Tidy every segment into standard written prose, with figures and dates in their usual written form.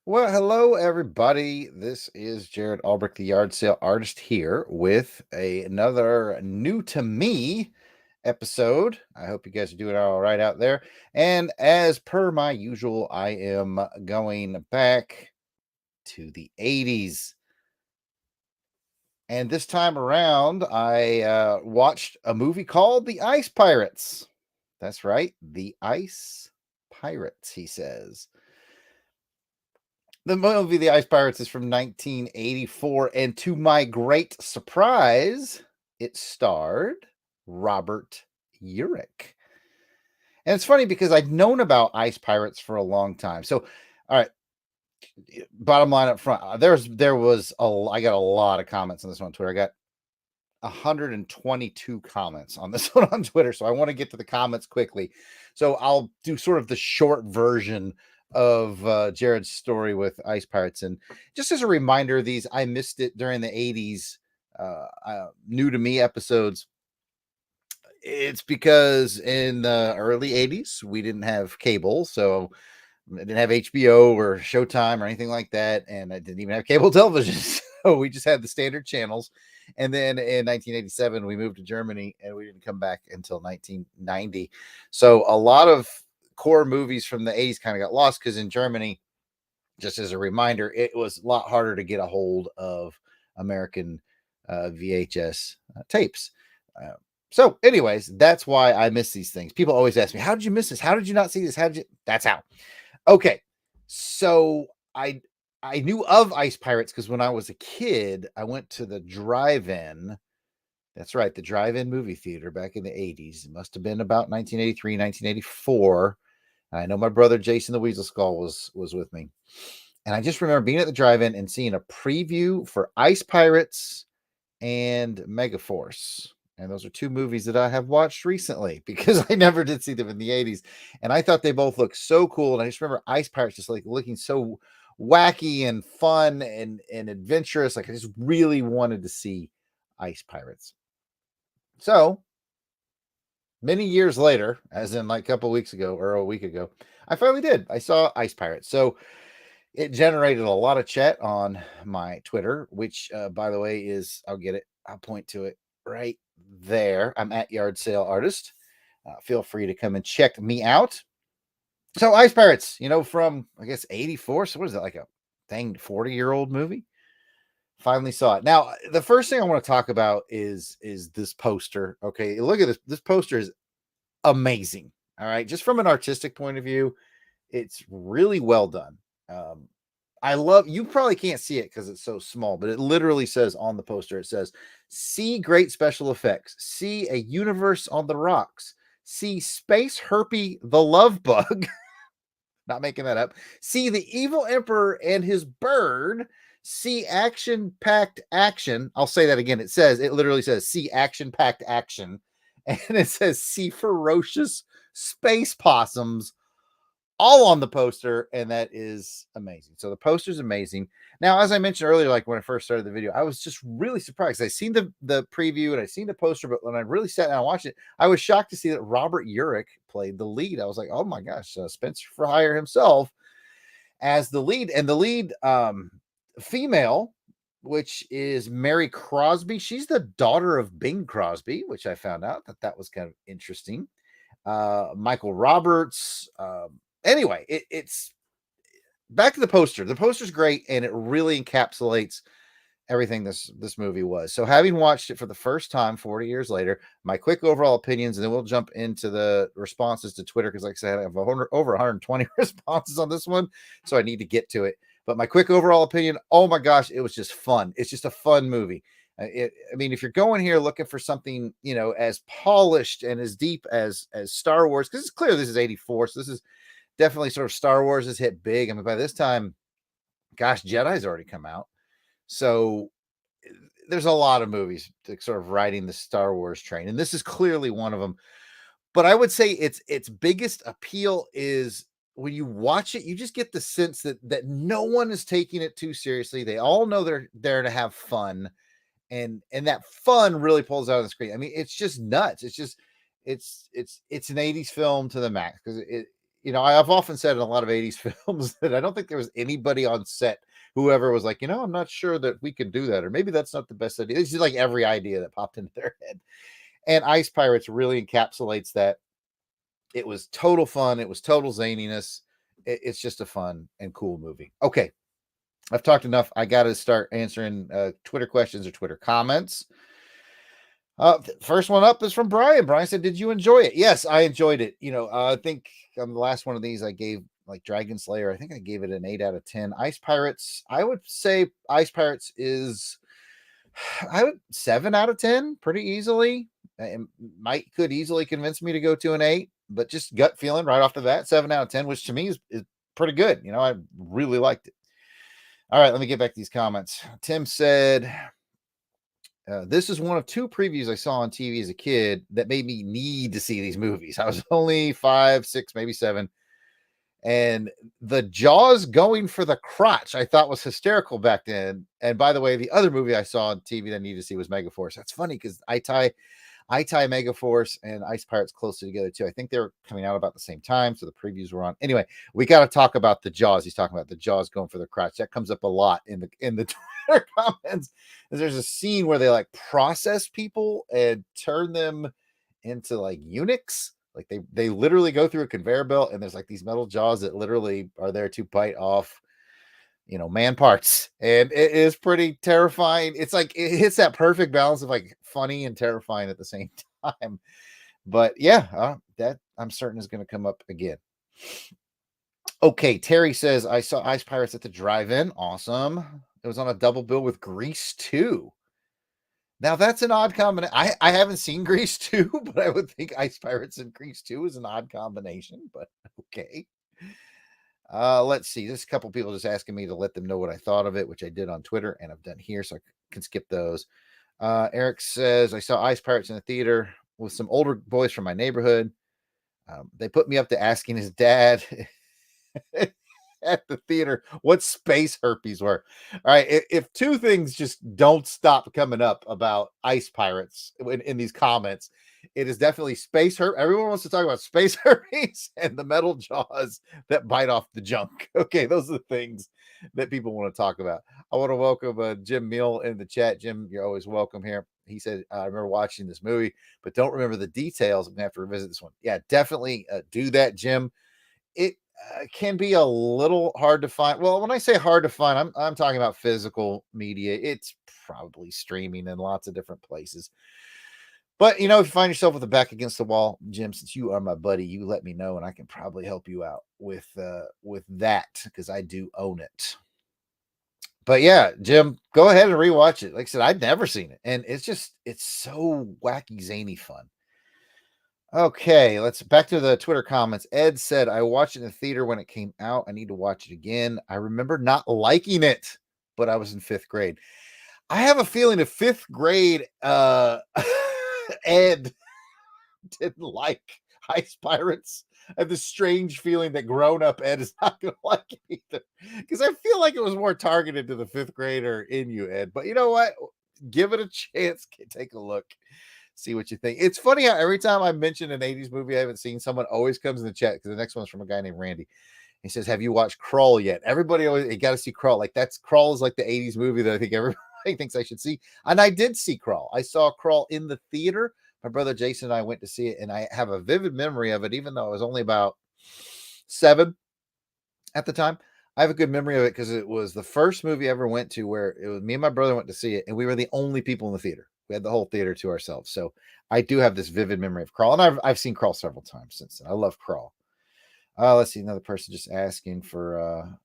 Well, hello everybody. This is Jarrod Alberich, the yard sale artist, here with another new to me episode. I hope you guys are doing all right out there. And as per my usual, I am going back to the 80s. And this time around, I watched a movie called The Ice Pirates. That's right, The Ice Pirates, he says. The movie The Ice Pirates is from 1984, and to my great surprise, it starred Robert Urich. And it's funny because I'd known about Ice Pirates for a long time. So, all right, bottom line up front, I got a lot of comments on this one on Twitter. I got 122 comments on this one on Twitter. So I want to get to the comments quickly. So I'll do sort of the short version of Jarrod's story with Ice Pirates. And just as a reminder, I missed it during the 80s, new to me episodes. It's because in the early 80s, we didn't have cable. So I didn't have HBO or Showtime or anything like that. And I didn't even have cable television. So we just had the standard channels. And then in 1987, we moved to Germany and we didn't come back until 1990. So a lot of core movies from the 80s kind of got lost because in Germany, just as a reminder, it was a lot harder to get a hold of American VHS tapes. So, anyways, that's why I miss these things. People always ask me, how did you miss this? How did you not see this? How did you? That's how. Okay. So I knew of Ice Pirates because when I was a kid, I went to the drive-in. That's right, the drive-in movie theater back in the 80s. It must have been about 1983, 1984. I know my brother Jason the Weasel Skull was with me. And I just remember being at the drive-in and seeing a preview for Ice Pirates and Megaforce. And those are two movies that I have watched recently because I never did see them in the 80s. And I thought they both looked so cool. And I just remember Ice Pirates just like looking so wacky and fun and adventurous. Like I just really wanted to see Ice Pirates. So many years later, as in like a couple weeks ago or a week ago, I finally did. I saw Ice Pirates. So it generated a lot of chat on my Twitter, which, by the way, I'll get it. I'll point to it right there. I'm at Yard Sale Artist. Feel free to come and check me out. So, Ice Pirates, from I guess 84. So, what is it, like a 40-year-old movie? Finally saw it. Now, the first thing I want to talk about is this poster. Okay, look at this. This poster is amazing. All right, just from an artistic point of view, it's really well done. Um, you probably can't see it because it's so small, but it literally says on the poster, it says, see great special effects, see a universe on the rocks, see Space Herpy the Love Bug, not making that up, see the evil emperor and his bird, see action-packed action. I'll say that again. It literally says, see action-packed action. And it says, see ferocious space possums all on the poster, and that is amazing. So the poster is amazing. Now, as I mentioned earlier, like when I first started the video, I was just really surprised. I seen the preview and I seen the poster, but when I really sat down and watched it, I was shocked to see that Robert Urich played the lead. I was like, oh my gosh, Spencer Fryer himself as the lead, and the lead female, which is Mary Crosby. She's the daughter of Bing Crosby, which I found out that was kind of interesting. Michael Roberts. Anyway, it's back to the poster. The poster's great, and it really encapsulates everything this movie was. So, having watched it for the first time 40 years later, my quick overall opinions, and then we'll jump into the responses to Twitter because, like I said, I have over 120 responses on this one, so I need to get to it. But my quick overall opinion, oh my gosh, it was just fun. It's just a fun movie. I mean, if you're going here looking for something, as polished and as deep as Star Wars, because it's clear this is 84, so this is definitely sort of Star Wars has hit big. I mean, by this time, gosh, Jedi's already come out. So there's a lot of movies sort of riding the Star Wars train, and this is clearly one of them. But I would say its biggest appeal is when you watch it, you just get the sense that no one is taking it too seriously. They all know they're there to have fun, and that fun really pulls out on the screen. I mean, it's just nuts. It's just it's an 80s film to the max because I've often said in a lot of 80s films that I don't think there was anybody on set whoever was like, I'm not sure that we can do that, or maybe that's not the best idea. It's just like every idea that popped into their head. And Ice Pirates really encapsulates that. It was total fun. It was total zaniness. It's just a fun and cool movie. Okay, I've talked enough. I got to start answering Twitter questions or Twitter comments. First one up is from Brian. Brian said, "Did you enjoy it?" Yes, I enjoyed it. I think on the last one of these, I gave like Dragon Slayer. I think I gave it an 8 out of 10. Ice Pirates, I would say Ice Pirates is, I would 7 out of 10 pretty easily. It could easily convince me to go to an 8, but just gut feeling right off the bat, 7 out of 10, which to me is pretty good. I really liked it. All right, let me get back to these comments. Tim said, this is one of 2 previews I saw on TV as a kid that made me need to see these movies. I was only 5, 6, maybe 7. And the Jaws going for the crotch, I thought was hysterical back then. And by the way, the other movie I saw on TV that I needed to see was Megaforce. That's funny because I tie Megaforce and Ice Pirates closely together too. I think they were coming out about the same time, so the previews were on. Anyway, we got to talk about the Jaws. He's talking about the Jaws going for the crotch. That comes up a lot in the Twitter comments. There's a scene where they like process people and turn them into like eunuchs. Like they literally go through a conveyor belt, and there's like these metal jaws that literally are there to bite off man parts, and it is pretty terrifying. It's like it hits that perfect balance of like funny and terrifying at the same time. But yeah, that I'm certain is going to come up again. Okay, Terry says, I saw Ice Pirates at the drive-in. Awesome. It was on a double bill with Grease 2. Now that's an odd combination. I haven't seen Grease 2, but I would think Ice Pirates and Grease 2 is an odd combination, but okay. Let's see. There's a couple people just asking me to let them know what I thought of it, which I did on Twitter and I've done here, so I can skip those. Eric says, I saw Ice Pirates in the theater with some older boys from my neighborhood. They put me up to asking his dad at the theater what space herpes were. All right. If 2 things just don't stop coming up about Ice Pirates in these comments, it is definitely space herpes. Everyone wants to talk about space herpes and the metal jaws that bite off the junk. Okay, those are the things that people want to talk about. I want to welcome Jim Meal in the chat. Jim, you're always welcome here. He said, I remember watching this movie, but don't remember the details. I'm going to have to revisit this one. Yeah, definitely do that, Jim. It can be a little hard to find. Well, when I say hard to find, I'm talking about physical media. It's probably streaming in lots of different places. But if you find yourself with the back against the wall, Jim, since you are my buddy, you let me know, and I can probably help you out with that because I do own it. But yeah, Jim, go ahead and rewatch it. Like I said, I'd never seen it, and it's so wacky, zany fun. Okay, let's back to the Twitter comments. Ed said, I watched it in the theater when it came out. I need to watch it again. I remember not liking it, but I was in 5th grade. I have a feeling if 5th grade Ed didn't like Ice Pirates, I have this strange feeling that grown-up Ed is not going to like it either. Because I feel like it was more targeted to the 5th grader in you, Ed. But you know what? Give it a chance. Take a look. See what you think. It's funny how every time I mention an 80s movie I haven't seen, someone always comes in the chat because the next one's from a guy named Randy. He says, have you watched Crawl yet? Everybody always, you got to see Crawl. Like Crawl is like the 80s movie that I think everybody thinks I should see. And I did see Crawl. I saw Crawl in the theater. My brother Jason and I went to see it, and I have a vivid memory of it, even though I was only about 7 at the time. I have a good memory of it because it was the first movie I ever went to where it was me and my brother went to see it, and we were the only people in the theater. We had the whole theater to ourselves. So I do have this vivid memory of Crawl, and I've seen Crawl several times since then. I love Crawl. Let's see, another person just asking for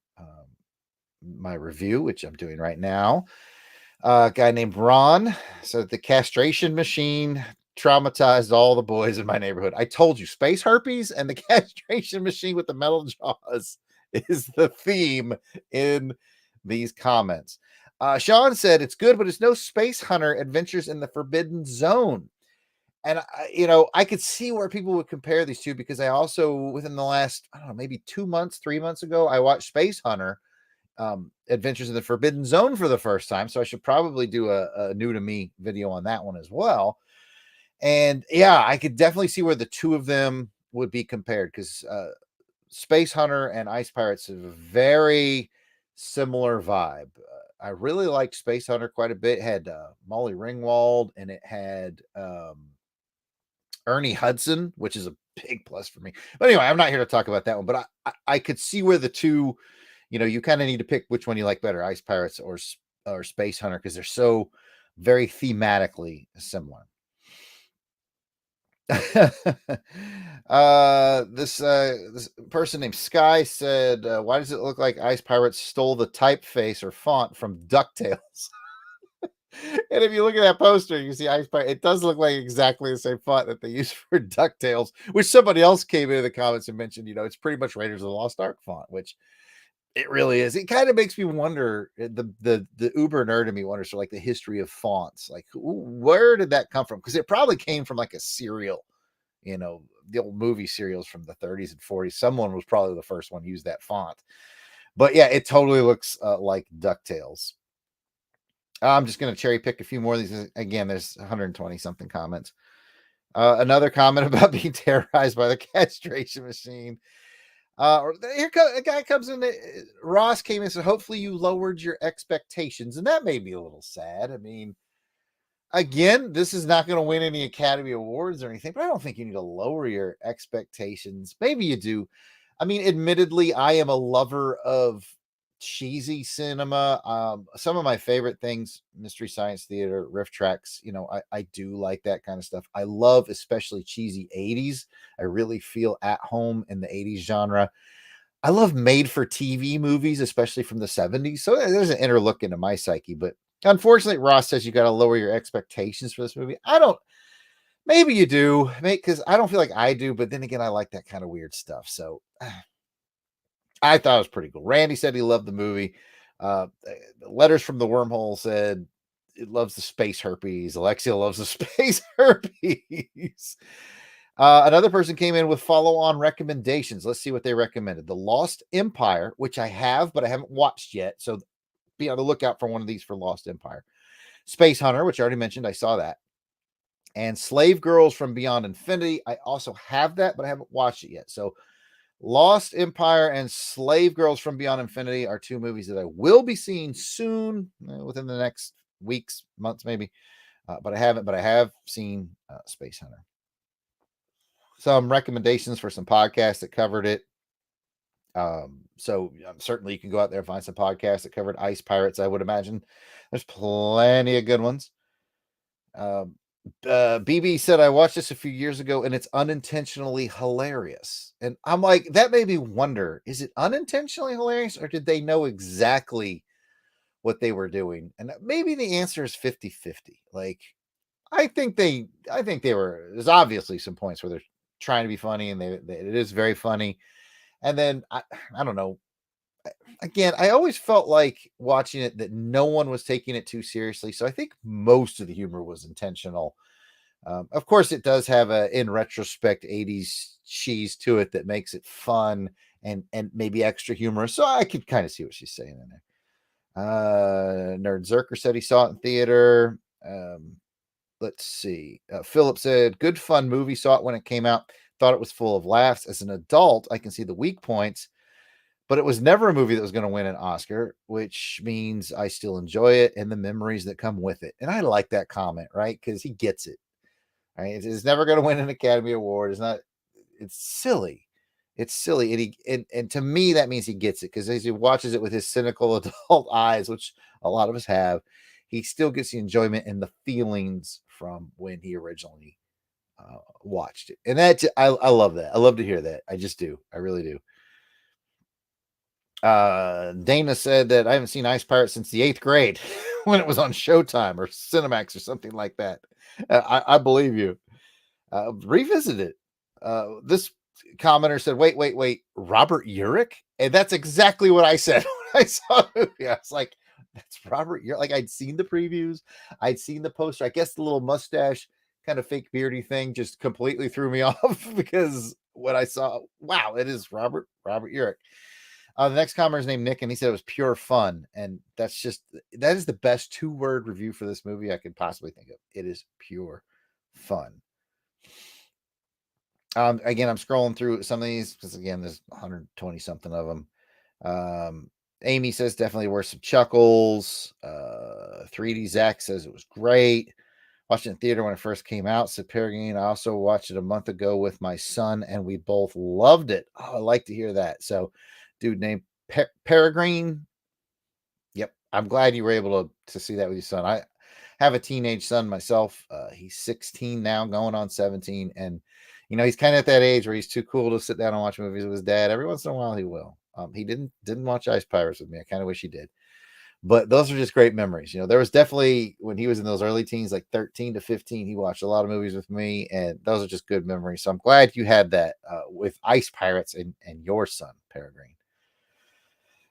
my review, which I'm doing right now. A guy named Ron. So the castration machine traumatized all the boys in my neighborhood. I told you, space herpes and the castration machine with the metal jaws is the theme in these comments. Sean said it's good, but it's no Space Hunter Adventures in the Forbidden Zone. And I could see where people would compare these two because I also, within the last, I don't know, maybe 2 months, 3 months ago, I watched Space Hunter Adventures in the Forbidden Zone for the first time. So I should probably do a new to me video on that one as well. And yeah, I could definitely see where the two of them would be compared because Space Hunter and Ice Pirates have a very similar vibe. I really liked Space Hunter quite a bit. It had Molly Ringwald, and it had Ernie Hudson, which is a big plus for me. But anyway, I'm not here to talk about that one. But I could see where the two, you kind of need to pick which one you like better, Ice Pirates or Space Hunter, because they're so very thematically similar. This person named Sky said, "Why does it look like Ice Pirates stole the typeface or font from DuckTales?" And if you look at that poster, you see Ice Pirate. It does look like exactly the same font that they use for DuckTales, which somebody else came into the comments and mentioned. It's pretty much Raiders of the Lost Ark font, which it really is. It kind of makes me wonder. The uber nerd in me wonders for like the history of fonts. Like, where did that come from? Because it probably came from like a cereal. The old movie serials from the 30s and 40s. Someone was probably the first one to use that font. But yeah, it totally looks like DuckTales. I'm just going to cherry pick a few more of these. Again, there's 120 something comments. Another comment about being terrorized by the castration machine. Here a guy comes in. Ross came in and said, "Hopefully you lowered your expectations," and that made me a little sad. I mean, again, this is not going to win any Academy Awards or anything, but I don't think you need to lower your expectations. Maybe you do. I mean, admittedly, I am a lover of cheesy cinema. Some of my favorite things, Mystery Science Theater, riff tracks, I do like that kind of stuff. I love especially cheesy 80s. I really feel at home in the 80s genre. I love made for TV movies, especially from the 70s. So there's an inner look into my psyche. But unfortunately, Ross says you got to lower your expectations for this movie. I don't, maybe you do, because I don't feel like I do. But then again, I like that kind of weird stuff. So I thought it was pretty cool. Randy said he loved the movie. Letters from the Wormhole said it loves the space herpes. Alexia loves the space herpes. Another person came in with follow-on recommendations. Let's see what they recommended. The Lost Empire, which I have, but I haven't watched yet. So be on the lookout for one of these for Lost Empire. Space Hunter, which I already mentioned. I saw that. And Slave Girls from Beyond Infinity. I also have that, but I haven't watched it yet. So Lost Empire and Slave Girls from Beyond Infinity are two movies that I will be seeing soon, within the next weeks, months, maybe. But I haven't, but I have seen Space Hunter. Some recommendations for some podcasts that covered it. So certainly you can go out there and find some podcasts that covered Ice Pirates. I would imagine there's plenty of good ones. BB said, "I watched this a few years ago and it's unintentionally hilarious." And I'm like, that made me wonder, is it unintentionally hilarious or did they know exactly what they were doing? And maybe the answer is 50-50. Like, there's obviously some points where they're trying to be funny and it is very funny. And then I don't know. Again, I always felt like watching it that no one was taking it too seriously. So I think most of the humor was intentional. Of course, it does have in retrospect, 80s cheese to it that makes it fun and maybe extra humorous. So I could kind of see what she's saying in there. Nerd Zerker said he saw it in theater. Let's see. Philip said, "Good fun movie. Saw it when it came out. Thought it was full of laughs. As an adult, I can see the weak points, but it was never a movie that was going to win an Oscar, which means I still enjoy it and the memories that come with it." And I like that comment, right? Because he gets it. Right? It's never going to win an Academy Award. It's not. It's silly. It's silly, and to me that means he gets it because as he watches it with his cynical adult eyes, which a lot of us have, he still gets the enjoyment and the feelings from when he originally watched it. And I love that. I love to hear that. I just do. I really do. Dana said that I haven't seen Ice Pirates since the 8th grade when it was on Showtime or Cinemax or something like that. I believe you. Revisit it. This commenter said, wait, Robert Urich? And that's exactly what I said when I saw the movie. I was like, that's Robert Urich. Like, I'd seen the previews, I'd seen the poster. I guess the little mustache, kind of fake beardy thing just completely threw me off because when I saw, wow, it is Robert Urich. The next commenter is named Nick, and he said it was pure fun. And that is the best 2-word review for this movie I could possibly think of. It is pure fun. Again, I'm scrolling through some of these because again, there's 120 something of them. Amy says definitely worth some chuckles. 3D Zach says it was great. Watched it in theater when it first came out. Said Peregrine. I also watched it a month ago with my son, and we both loved it. Oh, I like to hear that. So, dude named Peregrine. Yep, I'm glad you were able to see that with your son. I have a teenage son myself. He's 16 now, going on 17, and he's kind of at that age where he's too cool to sit down and watch movies with his dad. Every once in a while, he will. He didn't watch Ice Pirates with me. I kind of wish he did, but those are just great memories. There was definitely when he was in those early teens, like 13 to 15, he watched a lot of movies with me, and those are just good memories. So I'm glad you had that with Ice Pirates and your son, Peregrine.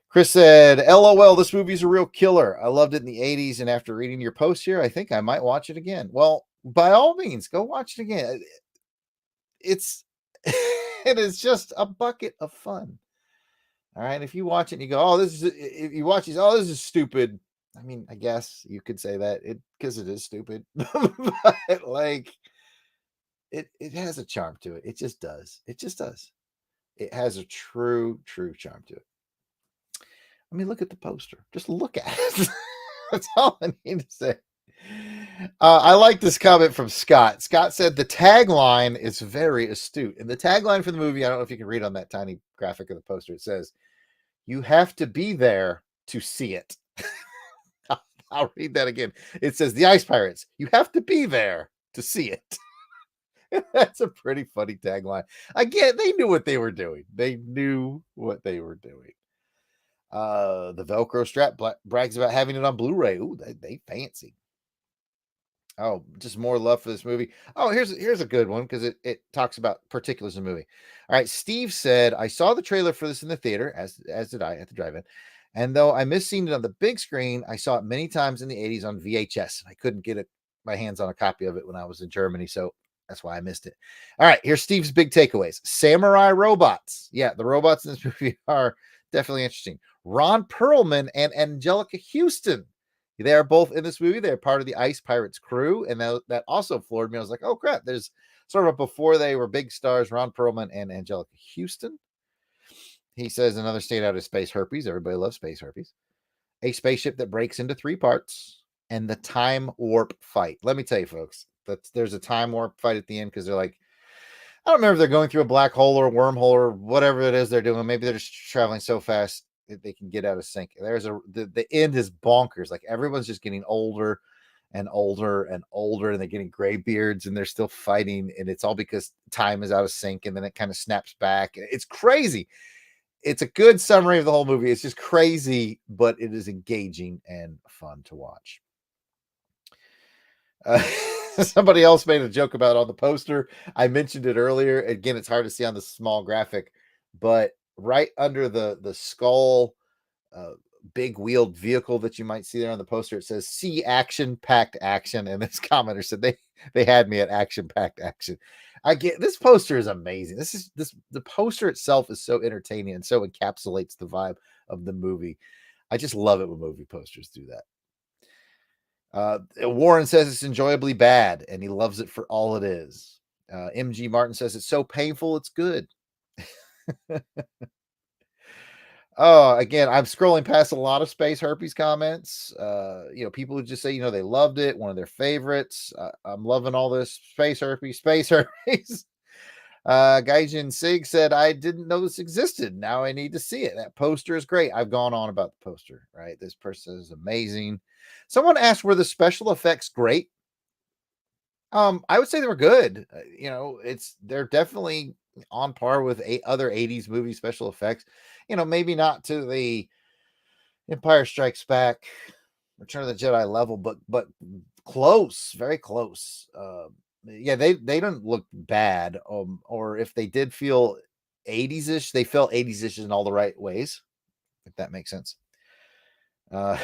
Chris said, LOL, this movie's a real killer. I loved it in the 80s, and after reading your post here, I think I might watch it again. Well, by all means, go watch it again. It's it is just a bucket of fun. All right. If you watch it and you go, oh, if you watch these, oh, this is stupid. I mean, I guess you could say that because it is stupid. But like it has a charm to it. It just does. It just does. It has a true charm to it. I mean, look at the poster. Just look at it. That's all I need to say. I like this comment from Scott. Scott said the tagline is very astute. And the tagline for the movie, I don't know if you can read on that tiny graphic of the poster. It says, "You have to be there to see it." I'll read that again. It says, "The Ice Pirates. You have to be there to see it." That's a pretty funny tagline. Again, they knew what they were doing. They knew what they were doing. The Velcro strap brags about having it on Blu-ray. Ooh, they fancy. Oh, just more love for this movie. Oh, here's a good one because it talks about particulars of the movie. All right, Steve said, I saw the trailer for this in the theater, as did I at the drive-in. And though I missed seeing it on the big screen, I saw it many times in the 80s on VHS. And I couldn't get my hands on a copy of it when I was in Germany. So that's why I missed it. All right, here's Steve's big takeaways. Samurai robots. Yeah, the robots in this movie are definitely interesting. Ron Perlman and Angelica Houston. They are both in this movie. They're part of the Ice Pirates crew, and that also floored me. I was like, oh crap, there's sort of before they were big stars, Ron Perlman and Angelica Houston. He says another state out of space herpes. Everybody loves space herpes. A spaceship that breaks into three parts, and the time warp fight. Let me tell you, folks, there's a time warp fight at the end because they're like, I don't remember if they're going through a black hole or a wormhole or whatever it is they're doing. Maybe they're just traveling so fast that they can get out of sync. The end is bonkers. Like everyone's just getting older and older and older, and they're getting gray beards, and they're still fighting, and it's all because time is out of sync, and then it kind of snaps back. It's crazy. It's a good summary of the whole movie. It's just crazy, but it is engaging and fun to watch. Somebody else made a joke about on the poster. I mentioned it earlier. Again, it's hard to see on the small graphic, but right under the skull, uh, big wheeled vehicle that you might see there on the poster, it says "See action packed action." And this commenter said they had me at action packed action. I get this poster is amazing. The poster itself is so entertaining and so encapsulates the vibe of the movie. I just love it when movie posters do that. Warren says it's enjoyably bad, and he loves it for all it is. MG Martin says it's so painful, it's good. Oh, again, I'm scrolling past a lot of space herpes comments. People who just say, they loved it, one of their favorites. I'm loving all this space herpes, space herpes. Gaijin Sig said, I didn't know this existed. Now I need to see it. That poster is great. I've gone on about the poster, right? This person is amazing. Someone asked, were the special effects great? I would say they were good. They're definitely on par with other 80s movie special effects. Maybe not to the Empire Strikes Back, Return of the Jedi level, but close, very close. Yeah, they don't look bad. Or if they did feel 80s-ish, they felt 80s-ish in all the right ways, if that makes sense. Uh,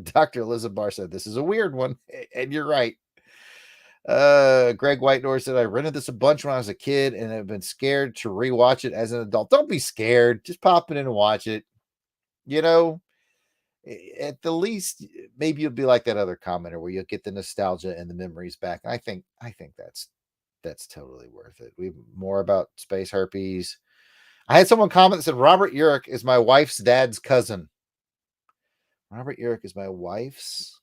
Dr. Elizabeth said this is a weird one, and you're right. Greg Whitedor said I rented this a bunch when I was a kid and have been scared to rewatch it as an adult. Don't be scared. Just pop it in and watch it. At the least, maybe you'll be like that other commenter where you'll get the nostalgia and the memories back. I think that's That's totally worth it. We more about space herpes. I had someone comment that said Robert Urich is my wife's dad's cousin. Robert Urich is my wife's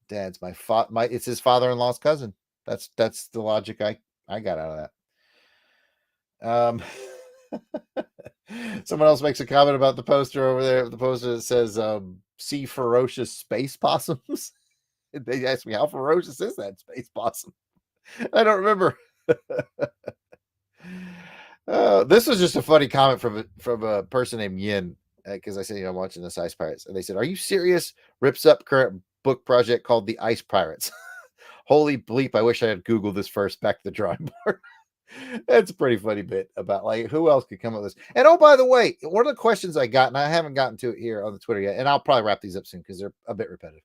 dad's my it's his father-in-law's cousin. That's the logic I got out of that. Someone else makes a comment about the poster over there. The poster that says see ferocious space possums. They asked me how ferocious is that space possum? I don't remember. This was just a funny comment from a person named Yin, because I said, I'm watching this Ice Pirates, and they said, "Are you serious?" Rips up current book project called The Ice Pirates. Holy bleep! I wish I had Googled this first. Back to the drawing board. That's a pretty funny bit about like who else could come up with this. And oh, by the way, one of the questions I got, and I haven't gotten to it here on the Twitter yet, and I'll probably wrap these up soon because they're a bit repetitive,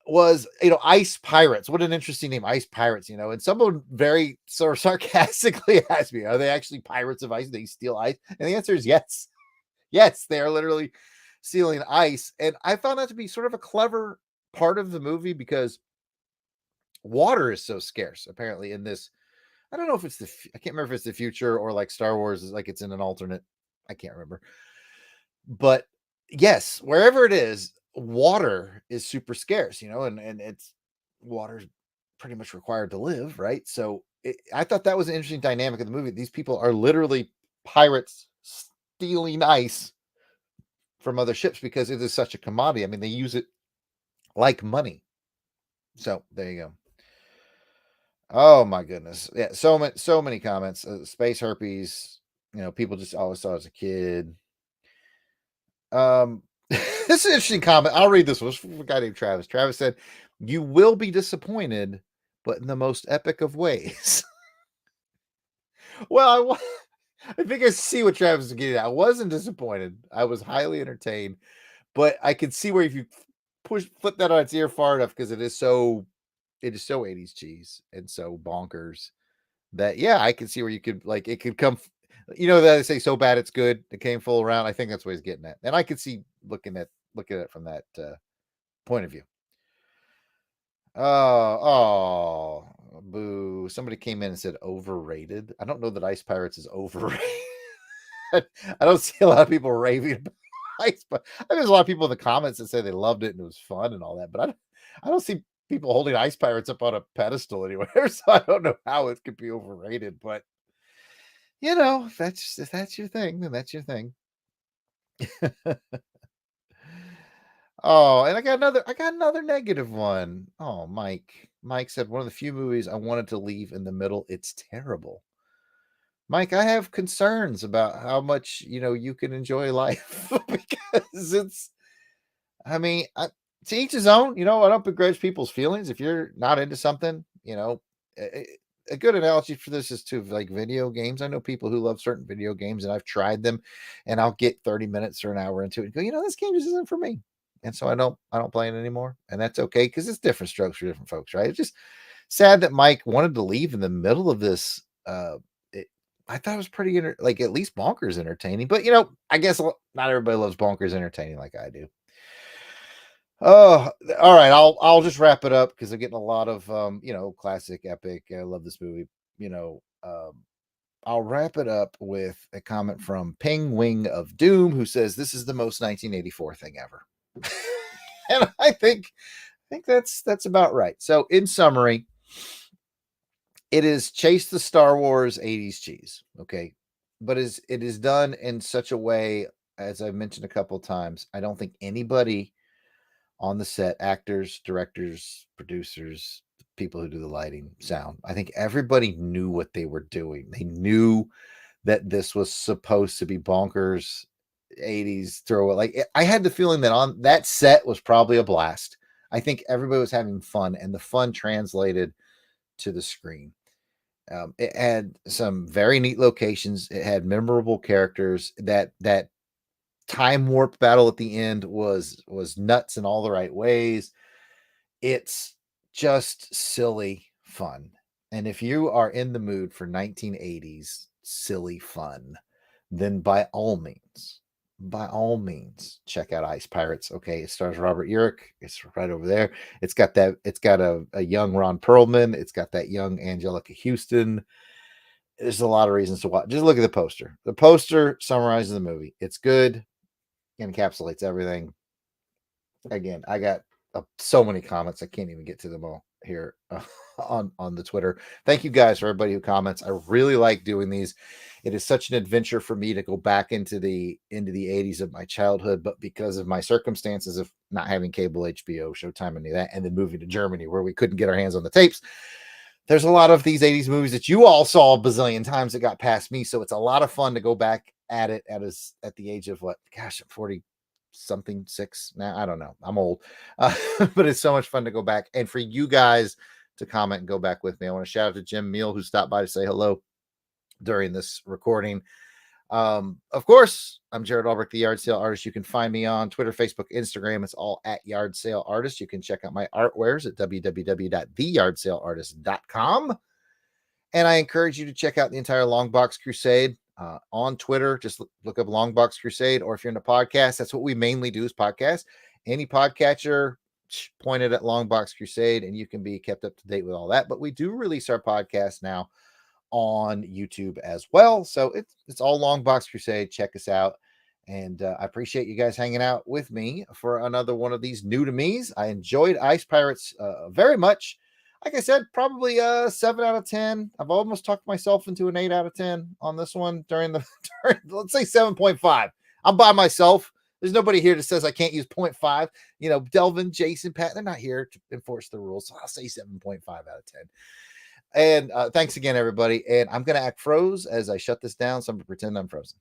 was Ice Pirates. What an interesting name, Ice Pirates. And someone very sort of sarcastically asked me, are they actually pirates of ice? They steal ice? And the answer is yes. Yes, they are literally stealing ice. And I found that to be sort of a clever part of the movie because water is so scarce apparently in this. I don't know if it's I can't remember if it's the future or like Star Wars is like it's in an alternate. I can't remember. But yes, wherever it is, water is super scarce, and it's water's pretty much required to live, right? So I thought that was an interesting dynamic of the movie. These people are literally pirates stealing ice from other ships because it is such a commodity. I mean, they use it like money. So there you go. Oh my goodness. Yeah, so many comments. Space herpes, people just always thought as a kid. This is an interesting comment. I'll read this one. It's from a guy named Travis. Travis said, "You will be disappointed, but in the most epic of ways." Well, I think I see what Travis is getting at. I wasn't disappointed. I was highly entertained, but I can see where if you flip that on its ear far enough, because it is so 80s cheese and so bonkers that I can see where you could like it could come. That they say so bad it's good. It came full around. I think that's what he's getting at, and I could see looking at it from that point of view. Oh, boo! Somebody came in and said overrated. I don't know that Ice Pirates is overrated. I don't see a lot of people raving about Ice, but there's a lot of people in the comments that say they loved it and it was fun and all that. But I don't see people holding Ice Pirates up on a pedestal anywhere, so I don't know how it could be overrated. But if that's your thing, then that's your thing. Oh, and I got another negative one. Oh, Mike said one of the few movies I wanted to leave in the middle. It's terrible. Mike, I have concerns about how much, you can enjoy life because I mean, to each his own, I don't begrudge people's feelings. If you're not into something, a good analogy for this is to like video games. I know people who love certain video games and I've tried them and I'll get 30 minutes or an hour into it and go, this game just isn't for me. And so I don't play it anymore. And that's okay because it's different strokes for different folks, right? It's just sad that Mike wanted to leave in the middle of this. I thought it was pretty like at least bonkers entertaining, but I guess not everybody loves bonkers entertaining like I do. Oh, all right. I'll just wrap it up because I'm getting a lot of classic epic. I love this movie. I'll wrap it up with a comment from Ping Wing of Doom, who says this is the most 1984 thing ever. And I think that's about right. So in summary, it is chase the Star Wars 80s cheese. Okay. But it is done in such a way, as I've mentioned a couple of times, I don't think anybody on the set, actors, directors, producers, people who do the lighting, sound, I think everybody knew what they were doing. They knew that this was supposed to be bonkers 80s throw it. Like I had the feeling that on that set was probably a blast. I think everybody was having fun and the fun translated to the screen. It had some very neat locations. It had memorable characters. That time warp battle at the end was nuts in all the right ways. It's just silly fun. And if you are in the mood for 1980s silly fun, then by all means, by all means, check out Ice Pirates. Okay, it stars Robert Urich. It's right over there. It's got that. It's got a young Ron Perlman. It's got that young Angelica Houston. There's a lot of reasons to watch. Just look at the poster. The poster summarizes the movie. It's good. Encapsulates everything. Again, I got so many comments. I can't even get to them all here on the Twitter. Thank you guys for everybody who comments. I really like doing these. It is such an adventure for me to go back into the 80s of my childhood, but because of my circumstances of not having cable, HBO, Showtime, any of that, and then moving to Germany where we couldn't get our hands on the tapes, there's a lot of these 80s movies that you all saw a bazillion times that got past me. So it's a lot of fun to go back at it at the age of what? Gosh, I'm 40 something, 6 now. I don't know. I'm old. But it's so much fun to go back. And for you guys to comment and go back with me, I want to shout out to Jim Meal, who stopped by to say hello during this recording. Of course, I'm Jarrod Alberich, the Yard Sale Artist. You can find me on Twitter, Facebook, Instagram. It's all at Yard Sale Artist. You can check out my artwares at www.theyardsaleartist.com. And I encourage you to check out the entire Longbox Crusade on Twitter. Just look up Longbox Crusade, or if you're in a podcast, that's what we mainly do is podcast. Any podcatcher, pointed at Longbox Crusade, and you can be kept up to date with all that. But we do release our podcast now on YouTube as well. So it's all Longbox Crusade. Check us out. And I appreciate you guys hanging out with me for another one of these new to me's. I enjoyed Ice Pirates very much. Like I said, probably 7 out of 10. I've almost talked myself into an 8 out of 10 on this one during let's say 7.5. I'm by myself. There's nobody here that says I can't use 0.5. Delvin, Jason, Pat, they're not here to enforce the rules. So I'll say 7.5 out of 10. And thanks again, everybody. And I'm going to act froze as I shut this down. So I'm going to pretend I'm frozen.